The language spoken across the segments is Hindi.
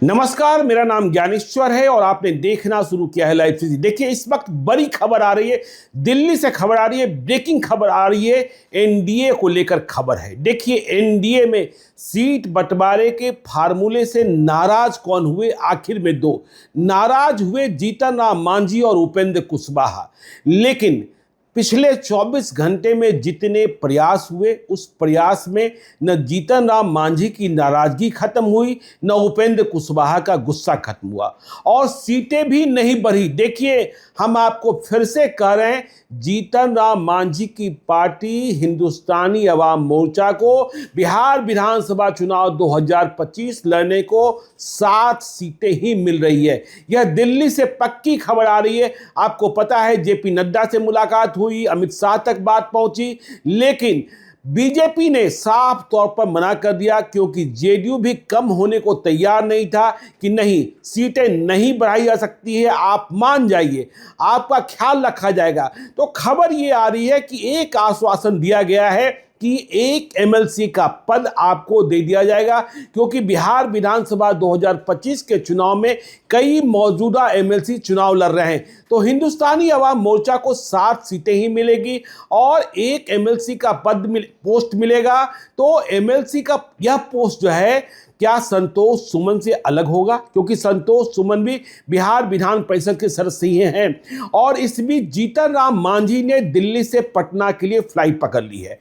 नमस्कार, मेरा नाम ज्ञानेश्वर है और आपने देखना शुरू किया है लाइव सिटी। देखिए, इस वक्त बड़ी खबर आ रही है, दिल्ली से खबर आ रही है, ब्रेकिंग खबर आ रही है, एनडीए को लेकर खबर है। देखिए, एनडीए में सीट बंटवारे के फार्मूले से नाराज कौन हुए? आखिर में दो नाराज हुए, जीतन राम मांझी और उपेंद्र कुशवाहा। लेकिन पिछले 24 घंटे में जितने प्रयास हुए, उस प्रयास में न जीतन राम मांझी की नाराजगी खत्म हुई, न उपेंद्र कुशवाहा का गुस्सा खत्म हुआ और सीटें भी नहीं बढ़ी। देखिए, हम आपको फिर से कह रहे हैं, जीतन राम मांझी की पार्टी हिंदुस्तानी अवाम मोर्चा को बिहार विधानसभा चुनाव 2025 लड़ने को 7 सीटें ही मिल रही है। यह दिल्ली से पक्की खबर आ रही है। आपको पता है, जेपी नड्डा से मुलाकात हुई, अमित शाह तक बात पहुंची, लेकिन बीजेपी ने साफ तौर पर मना कर दिया, क्योंकि जेडीयू भी कम होने को तैयार नहीं था कि नहीं, सीटें नहीं बढ़ाई जा सकती है, आप मान जाइए, आपका ख्याल रखा जाएगा। तो खबर ये आ रही है कि एक आश्वासन दिया गया है कि एक एमएलसी का पद आपको दे दिया जाएगा, क्योंकि बिहार विधानसभा 2025 के चुनाव में कई मौजूदा एमएलसी चुनाव लड़ रहे हैं। तो हिंदुस्तानी अवाम मोर्चा को 7 सीटें ही मिलेगी और एक एमएलसी का पोस्ट मिलेगा। तो एमएलसी का यह पोस्ट जो है, क्या संतोष सुमन से अलग होगा? क्योंकि संतोष सुमन भी बिहार विधान परिषद के सदस्य हैं। और इस बीच जीतन राम मांझी ने दिल्ली से पटना के लिए फ्लाइट पकड़ ली है।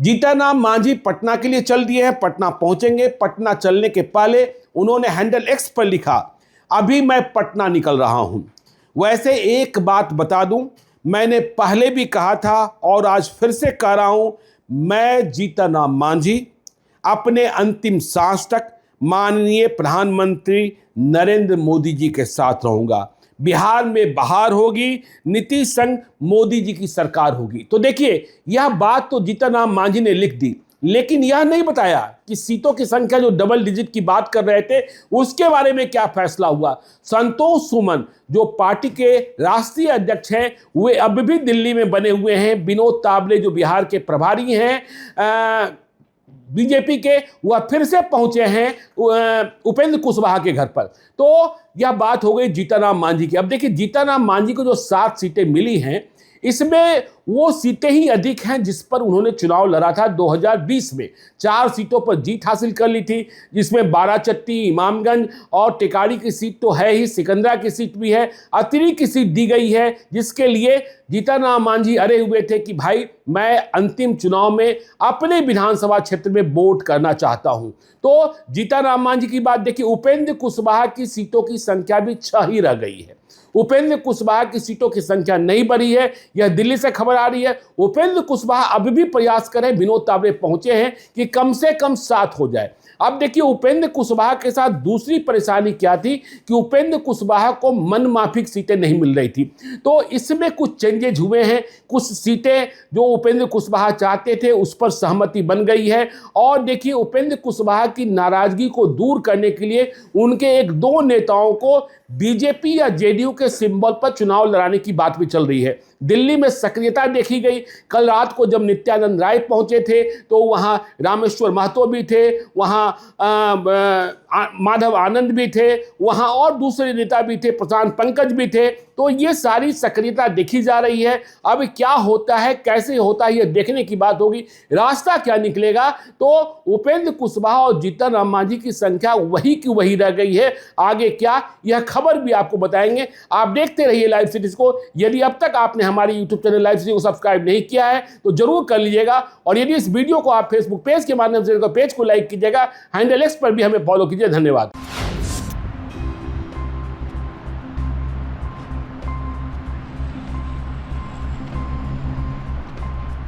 जीतन राम मांझी पटना के लिए चल दिए हैं, पटना पहुंचेंगे। पटना चलने के पहले उन्होंने हैंडल एक्स पर लिखा, अभी मैं पटना निकल रहा हूं। वैसे एक बात बता दूं, मैंने पहले भी कहा था और आज फिर से कह रहा हूं, मैं जीतन राम मांझी अपने अंतिम सांस तक माननीय प्रधानमंत्री नरेंद्र मोदी जी के साथ रहूंगा। बिहार में बहार होगी, नीतीश संग मोदी जी की सरकार होगी। तो देखिए, यह बात तो जीतन राम मांझी ने लिख दी, लेकिन यह नहीं बताया कि सीटों की संख्या जो डबल डिजिट की बात कर रहे थे, उसके बारे में क्या फैसला हुआ। संतोष सुमन जो पार्टी के राष्ट्रीय अध्यक्ष हैं, वे अब भी दिल्ली में बने हुए हैं। विनोद तावले जो बिहार के प्रभारी हैं बीजेपी के, वह फिर से पहुंचे हैं उपेंद्र कुशवाहा के घर पर। तो यह बात हो गई जीतन राम मांझी की। अब देखिए, जीतन राम मांझी को जो 7 सीटें मिली हैं, इसमें वो सीटें ही अधिक हैं जिस पर उन्होंने चुनाव लड़ा था 2020 में। 4 सीटों पर जीत हासिल कर ली थी, जिसमें बाराचट्टी, इमामगंज और टिकारी की सीट तो है ही, सिकंदरा की सीट भी है, अतिरिक्त की सीट दी गई है, जिसके लिए जीतन राम मांझी अड़े हुए थे कि भाई, मैं अंतिम चुनाव में अपने विधानसभा क्षेत्र में वोट करना चाहता हूं। तो जीतन राम मांझी की बात देखिए। उपेंद्र कुशवाहा की सीटों की संख्या भी 6 ही रह गई है। उपेंद्र कुशवाहा की सीटों की संख्या नहीं बढ़ी है, यह दिल्ली से खबर आ रही है। उपेंद्र कुशवाहा अभी भी प्रयास करें, विनोद तावले पहुंचे हैं कि कम से कम 7 हो जाए। अब देखिए, उपेंद्र कुशवाहा के साथ दूसरी परेशानी क्या थी कि उपेंद्र कुशवाहा को मनमाफिक सीटें नहीं मिल रही थी। तो इसमें कुछ चेंजेज हुए हैं, कुछ सीटें जो उपेंद्र कुशवाहा चाहते थे उस पर सहमति बन गई है। और देखिए, उपेंद्र कुशवाहा की नाराजगी को दूर करने के लिए उनके 1-2 नेताओं को बीजेपी या जेडीयू के सिंबल पर चुनाव लड़ाने की बात भी चल रही है। दिल्ली में सक्रियता देखी गई। कल रात को जब नित्यानंद राय पहुंचे थे, तो वहां रामेश्वर महतो भी थे, वहां माधव आनंद भी थे, वहां और दूसरे नेता भी थे, प्रशांत पंकज भी थे। तो ये सारी सक्रियता देखी जा रही है। अब क्या होता है, कैसे होता है, ये देखने की बात होगी। रास्ता क्या निकलेगा, तो उपेंद्र कुशवाहा और जीतन राम मांझी की संख्या वही की वही रह गई है। आगे क्या, यह खबर भी आपको बताएंगे। आप देखते रहिए लाइव सिटीज को। यदि अब तक आपने हमारे यूट्यूब चैनल लाइव सिटी को सब्सक्राइब नहीं किया है तो जरूर कर लीजिएगा। और यदि इस वीडियो को आप फेसबुक पेज के माध्यम से पेज को लाइक कीजिएगा, हैंडल एक्स पर भी हमें फॉलो कीजिए। धन्यवाद।